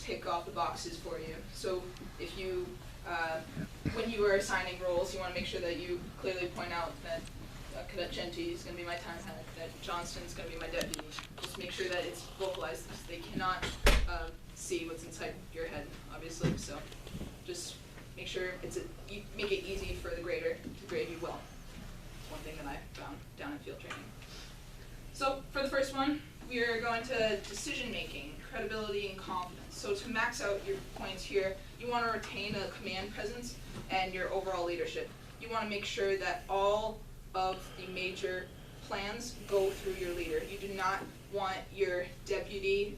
tick off the boxes for you. So if you, when you are assigning roles, you want to make sure that you clearly point out that Cadet Genty is going to be my time hack, that Johnston is going to be my deputy. Just make sure that it's vocalized because they cannot see what's inside your head, obviously. So just make sure make it easy for the grader to grade you well. It's one thing that I found down in field training. So for the first one, we are going to decision making, credibility, and confidence. So to max out your points here, you want to retain a command presence and your overall leadership. You want to make sure that all of the major plans go through your leader. You do not want your deputy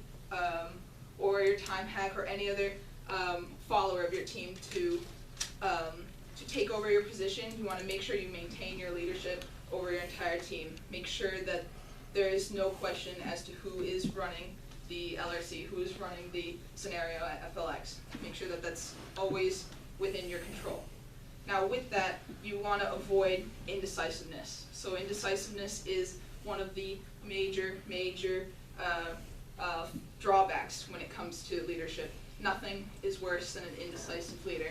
or your time hack or any other follower of your team to take over your position. You want to make sure you maintain your leadership over your entire team. Make sure that there is no question as to who is running the LRC, who is running the scenario at FLX. Make sure that that's always within your control. Now with that, you want to avoid indecisiveness. So indecisiveness is one of the major drawbacks when it comes to leadership. Nothing is worse than an indecisive leader.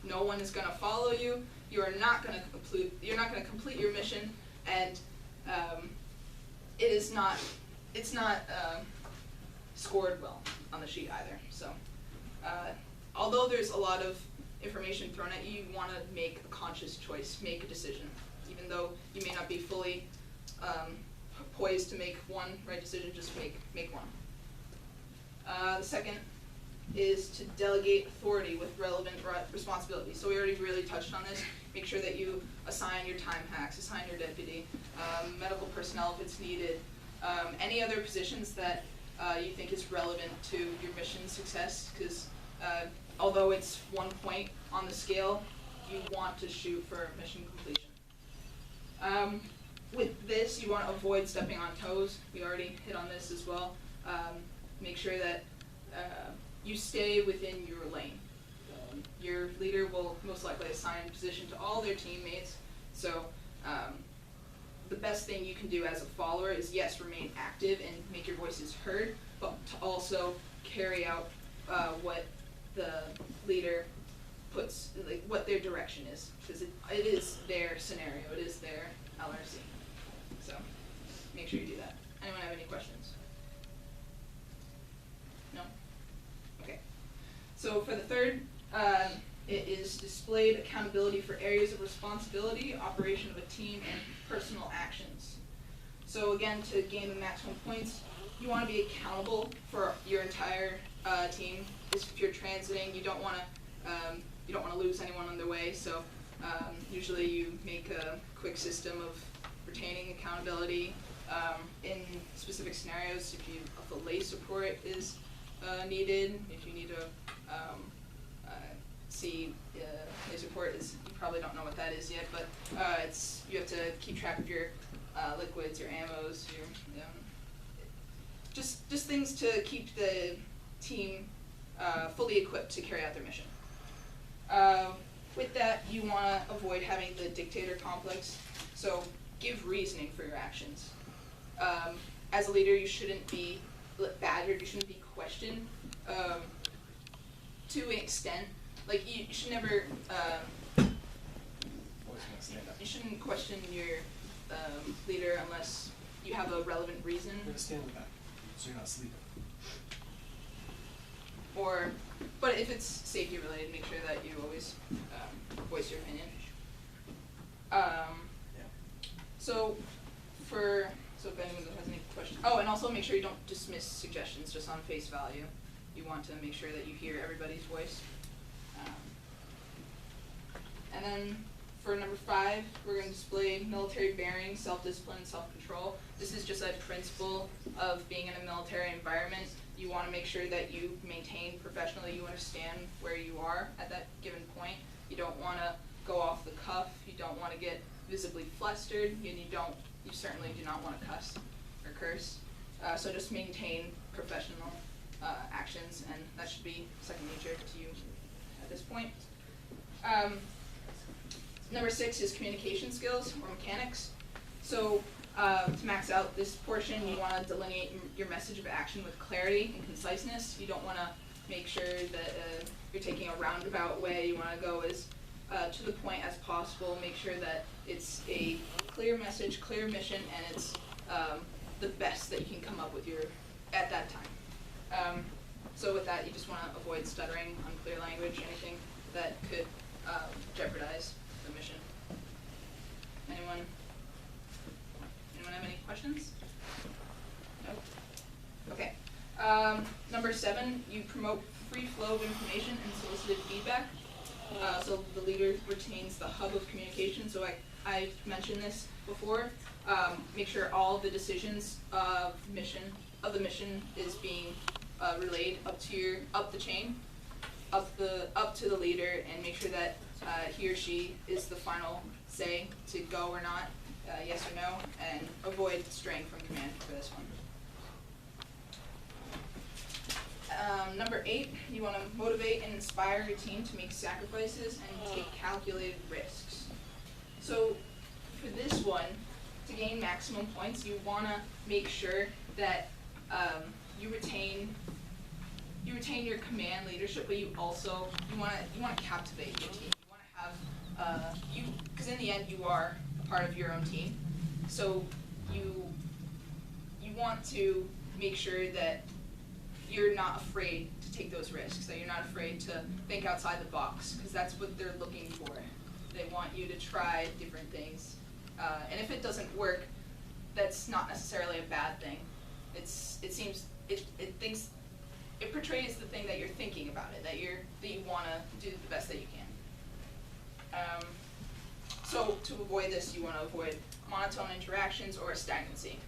No one is going to follow you. You are not going to complete. You're not going to complete your mission, and it's not scored well on the sheet either. So although there's a lot of information thrown at you, you want to make a conscious choice, make a decision. Even though you may not be fully poised to make one right decision, just make one. The second is to delegate authority with relevant responsibility. So we already really touched on this. Make sure that you assign your time hacks, assign your deputy, medical personnel if it's needed, any other positions that you think is relevant to your mission success, because although it's 1 point on the scale, you want to shoot for mission completion. With this, you want to avoid stepping on toes. We already hit on this as well. Make sure that you stay within your lane. Your leader will most likely assign a position to all their teammates, so the best thing you can do as a follower is, yes, remain active and make your voices heard, but to also carry out what the leader puts, like what their direction is, because it is their scenario, it is their LRC. So make sure you do that. Anyone have any questions? No? Okay. So for the third, it is displayed accountability for areas of responsibility, operation of a team, and personal actions. So again, to gain the maximum points, you want to be accountable for your entire team. If you're transiting, you don't want to lose anyone on the way. So usually you make a quick system of retaining accountability in specific scenarios. If a lay support is needed, if you need to see lay support is, you probably don't know what that is yet, but you have to keep track of your liquids, your ammos, your just things to keep the team fully equipped to carry out their mission. With that, you want to avoid having the dictator complex, so give reasoning for your actions. As a leader, you shouldn't be badgered, you shouldn't be questioned to an extent. Like, you should never, you shouldn't question your leader unless you have a relevant reason. You're going to stand in the back, so you're not sleeping. But if it's safety related, make sure that you always voice your opinion. So if anyone has any questions. Oh, and also make sure you don't dismiss suggestions just on face value. You want to make sure that you hear everybody's voice. And then for number 5, we're going to display military bearing, self-discipline, and self-control. This is just a principle of being in a military environment. You want to make sure that you maintain professionally, you understand where you are at that given point. You don't want to go off the cuff, you don't want to get visibly flustered, and you certainly do not want to cuss or curse. So just maintain professional actions, and that should be second nature to you at this point. Number 6 is communication skills or mechanics. So to max out this portion, you want to delineate your message of action with clarity and conciseness. You don't want to make sure that you're taking a roundabout way. You want to go as to the point as possible. Make sure that it's a clear message, clear mission, and it's the best that you can come up with at that time. So with that, you just want to avoid stuttering, unclear language, anything that could jeopardize the mission. Anyone have any questions? No? Okay. Number 7, you promote free flow of information and solicited feedback. So the leader retains the hub of communication. So I mentioned this before. Make sure all the decisions of the mission is being relayed up the chain, up to the leader, and make sure that he or she is the final say to go or not, yes or no, and avoid straying from command for this one. Number 8, you want to motivate and inspire your team to make sacrifices and take calculated risks. So for this one, to gain maximum points, you want to make sure that you retain your command leadership, but you want to captivate your team. You want to have because in the end you are a part of your own team, so you want to make sure that you're not afraid to take those risks, that you're not afraid to think outside the box, because that's what they're looking for. They want you to try different things, and if it doesn't work, that's not necessarily a bad thing. It portrays the thing that you're thinking about it, that you want to do the best that you can. So to avoid this, you want to avoid monotone interactions or stagnancy.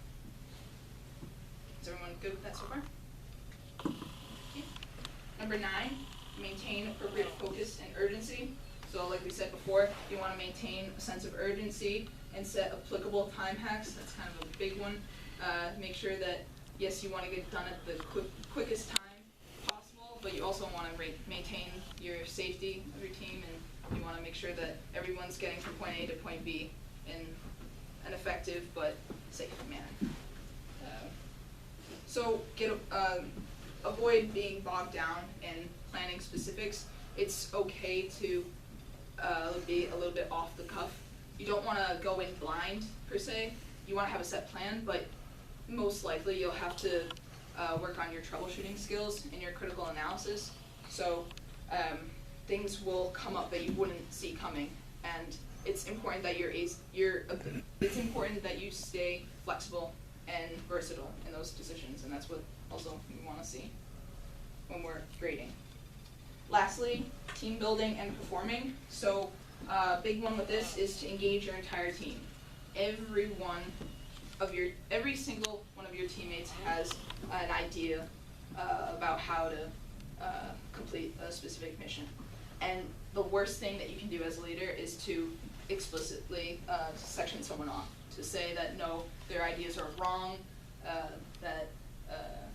Is everyone good with that so far? Okay. Number 9, maintain appropriate focus and urgency. So like we said before, you want to maintain a sense of urgency and set applicable time hacks. That's kind of a big one. Make sure that, yes, you want to get it done at the quickest time possible, but you also want to maintain your safety of your team, and you want to make sure that everyone's getting from point A to point B in an effective but safe manner. So avoid being bogged down in planning specifics. It's okay to be a little bit off the cuff. You don't want to go in blind, per se. You want to have a set plan, but most likely you'll have to work on your troubleshooting skills and your critical analysis. So things will come up that you wouldn't see coming, and it's important that it's important that you stay flexible and versatile in those decisions, and that's what also we want to see when we're grading. Lastly, team building and performing. So big one with this is to engage your entire team. Every single one of your teammates has an idea about how to complete a specific mission. And the worst thing that you can do as a leader is to explicitly section someone off, to say that no, their ideas are wrong,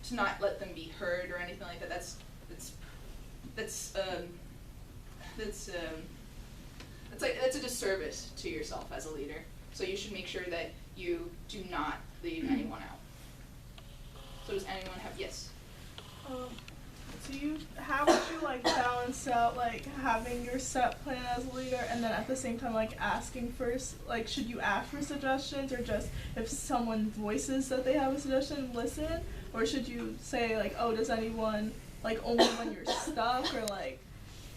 to not let them be heard or anything like that. That's a disservice to yourself as a leader. So you should make sure that you do not leave anyone out. So does anyone have, yes? How would you balance out having your set plan as a leader and then at the same time asking for should you ask for suggestions, or just if someone voices that they have a suggestion, listen, or should you say oh, does anyone only when you're stuck, or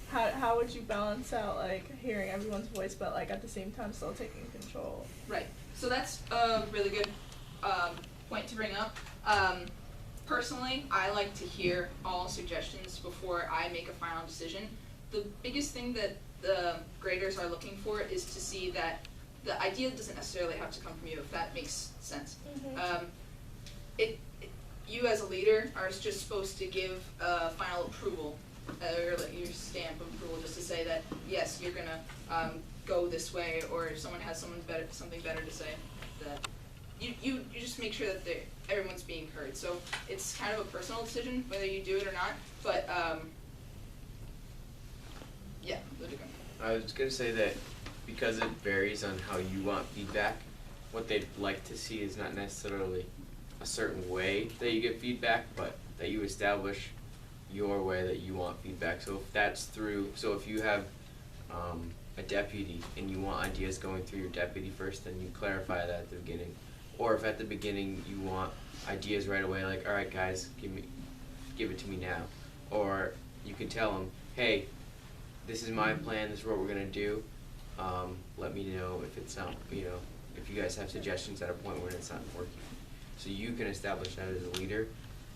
how would you balance out hearing everyone's voice but at the same time still taking control? Right. So that's a really good point to bring up. Personally, I like to hear all suggestions before I make a final decision. The biggest thing that the graders are looking for is to see that the idea doesn't necessarily have to come from you, if that makes sense. Mm-hmm. You as a leader are just supposed to give final approval, or your stamp of approval, just to say that yes, you're gonna go this way, or if someone has something better to say, that you just make sure that everyone's being heard. So it's kind of a personal decision whether you do it or not, but yeah, I was going to say that because it varies on how you want feedback, what they'd like to see is not necessarily a certain way that you get feedback, but that you establish your way that you want feedback. So if that's through, so if you have a deputy and you want ideas going through your deputy first, then you clarify that at the beginning. Or if at the beginning you want ideas right away, like, all right guys, give it to me now. Or you can tell them, hey, this is my plan, this is what we're gonna do. Let me know if it's not, if you guys have suggestions at a point when it's not working. So you can establish that as a leader,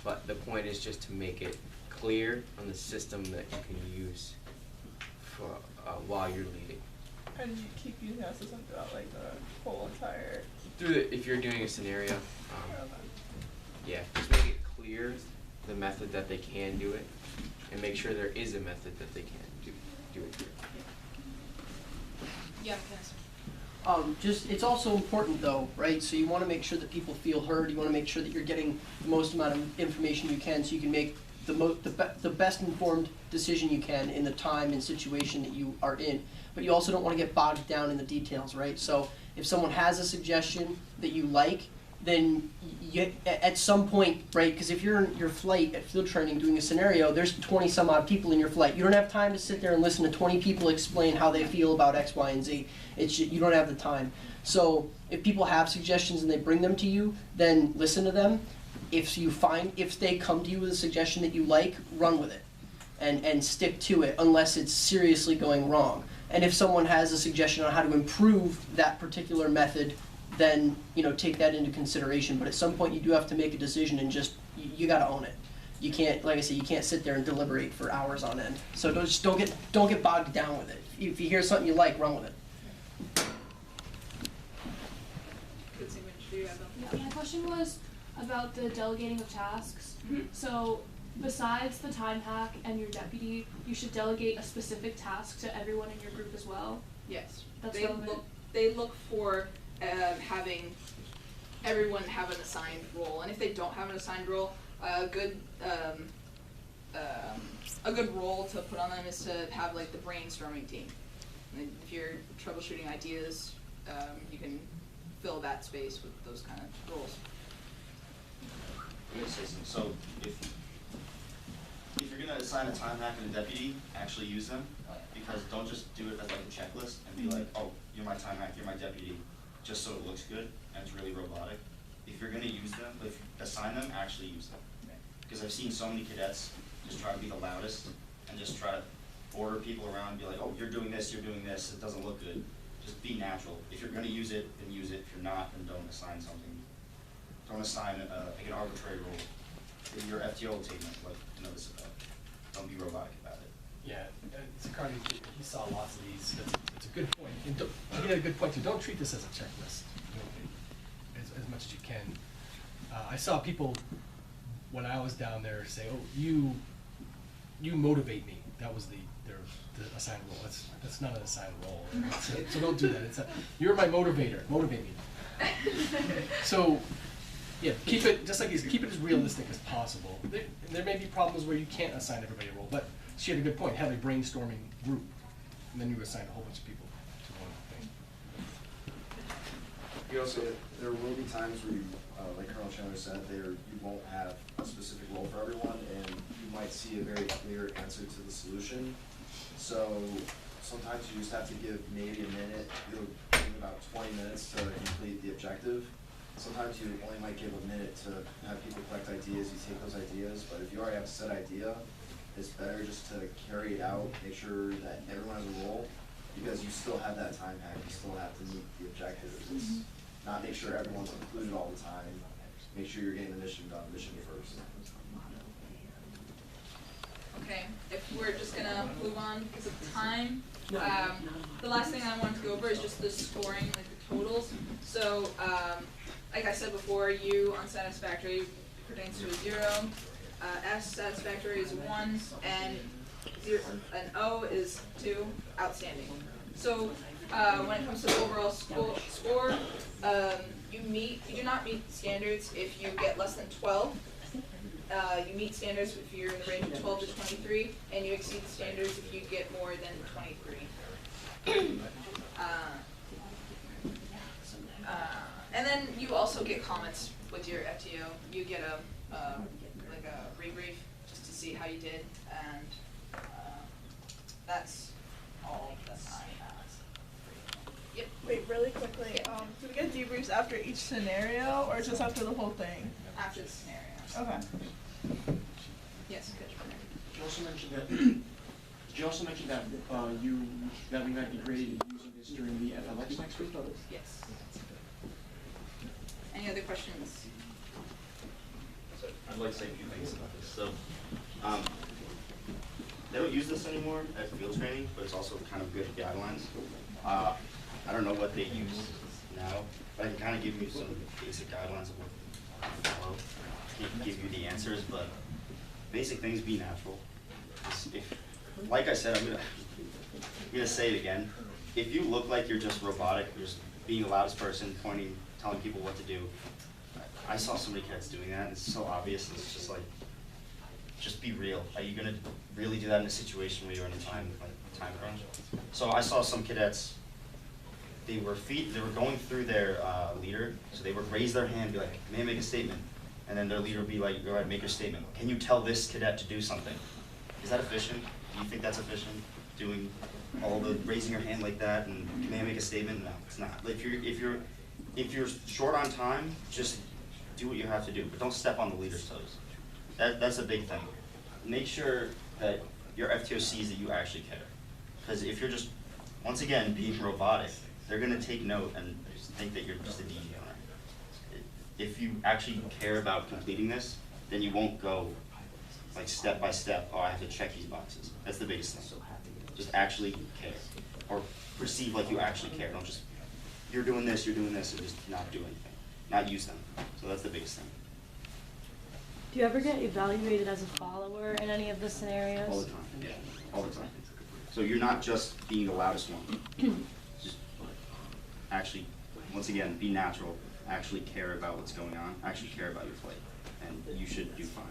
but the point is just to make it clear on the system that you can use for while you're leading. And you keep using that system throughout like the whole entire. If you're doing a scenario, yeah, just make it clear the method that they can do it, and make sure there is a method that they can do it through. Yeah, Dennis. It's also important though, right? So you want to make sure that people feel heard. You want to make sure that you're getting the most amount of information you can, so you can make the best informed decision you can in the time and situation that you are in. But you also don't want to get bogged down in the details, right? So if someone has a suggestion that you like, then at some point, right, because if you're in your flight at field training doing a scenario, there's 20 some odd people in your flight. You don't have time to sit there and listen to 20 people explain how they feel about X, Y, and Z. You don't have the time. So if people have suggestions and they bring them to you, then listen to them. If they come to you with a suggestion that you like, run with it and stick to it unless it's seriously going wrong. And if someone has a suggestion on how to improve that particular method, then take that into consideration. But at some point you do have to make a decision and just you got to own it. You can't, like I said, you can't sit there and deliberate for hours on end. So don't get bogged down with it. If you hear something you like, run with it. Yeah, my question was about the delegating of tasks. Mm-hmm. So besides the time hack and your deputy, you should delegate a specific task to everyone in your group as well. Yes. That's they look for having everyone have an assigned role, and if they don't have an assigned role, a good role to put on them is to have like the brainstorming team. And if you're troubleshooting ideas, you can fill that space with those kind of roles. I'm gonna say something. So if you're gonna assign a time hack and a deputy, actually use them, because don't just do it as like a checklist and be like, oh, you're my time hack, you're my deputy, just so it looks good and it's really robotic. If you're gonna use them, if you assign them, actually use them. Because I've seen so many cadets just try to be the loudest and just try to order people around and be like, oh, you're doing this, it doesn't look good. Just be natural. If you're gonna use it, then use it. If you're not, then don't assign something. Don't assign like an arbitrary role. In your FTO will take notice of that. Don't be robotic about it. Yeah, Cardi, he saw lots of these. It's a good point. And you get a good point too. Don't treat this as a checklist, as much as you can. I saw people when I was down there say, "Oh, you motivate me." That was the assigned role. That's not an assigned role. So don't do that. You're my motivator. Motivate me. So. Yeah, keep it as realistic as possible. There may be problems where you can't assign everybody a role, but she had a good point. Have a brainstorming group, and then you assign a whole bunch of people to one thing. You also, there will be times where you, like Colonel Chandler said, you won't have a specific role for everyone, and you might see a very clear answer to the solution. So sometimes you just have to give maybe a minute, give about 20 minutes to complete the objective. Sometimes you only might give a minute to have people collect ideas, you take those ideas, but if you already have a set idea, it's better just to carry it out, make sure that everyone has a role, because you still have that time hack, you still have to meet the objectives. It's not make sure everyone's included all the time, make sure you're getting the mission done, mission first. Okay, if we're just gonna move on because of time, the last thing I wanted to go over is just the scoring, like the totals. So, like I said before, U unsatisfactory pertains to a 0, S satisfactory is 1, and O is 2, outstanding. So when it comes to the overall score, you do not meet standards if you get less than 12. You meet standards if you're in the range of 12 to 23, and you exceed the standards if you get more than 23. And then you also get comments with your FTO. You get like a rebrief just to see see how you did, and that's all that I have. Yep. Wait, really quickly, do we get debriefs after each scenario or just after the whole thing? After the scenario. Okay. Yes, Coach Bernard. You also mentioned that, that we might be graded using this during the FLX next week? Yes. Any other questions? So I'd like to say a few things about this. So, they don't use this anymore at field training, but it's also kind of good guidelines. I don't know what they use now, but I can kind of give you some basic guidelines of what to follow. Can't give you the answers, but basic things: be natural. Like I said, I'm gonna say it again. If you look like you're just robotic, you're just being the loudest person, pointing, telling people what to do. I saw so many kids doing that. It's so obvious. It's just like, just be real. Are you gonna really do that in a situation where you're in a time crunch? So I saw some cadets. They were going through their leader, so they would raise their hand, be like, "May I make a statement?" And then their leader would be like, "Go ahead, make your statement. Can you tell this cadet to do something?" Is that efficient? Do you think that's efficient? Doing all the raising your hand like that and "May I make a statement?" No, it's not. If you're short on time, just do what you have to do, but don't step on the leader's toes. That's a big thing. Make sure that your FTO sees that you actually care. Because if you're just, once again, being robotic, they're gonna take note and just think that you're just a DG owner. If you actually care about completing this, then you won't go like step by step, "Oh, I have to check these boxes." That's the biggest thing. Just actually care, or perceive like you actually care. Don't just, you're doing this, and just not do anything. Not use them. So that's the biggest thing. Do you ever get evaluated as a follower in any of the scenarios? All the time. Yeah. All the time. So you're not just being the loudest one. Just actually, once again, be natural. Actually care about what's going on. Actually care about your plate. And you should do fine.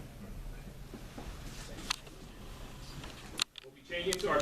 We'll be changing to our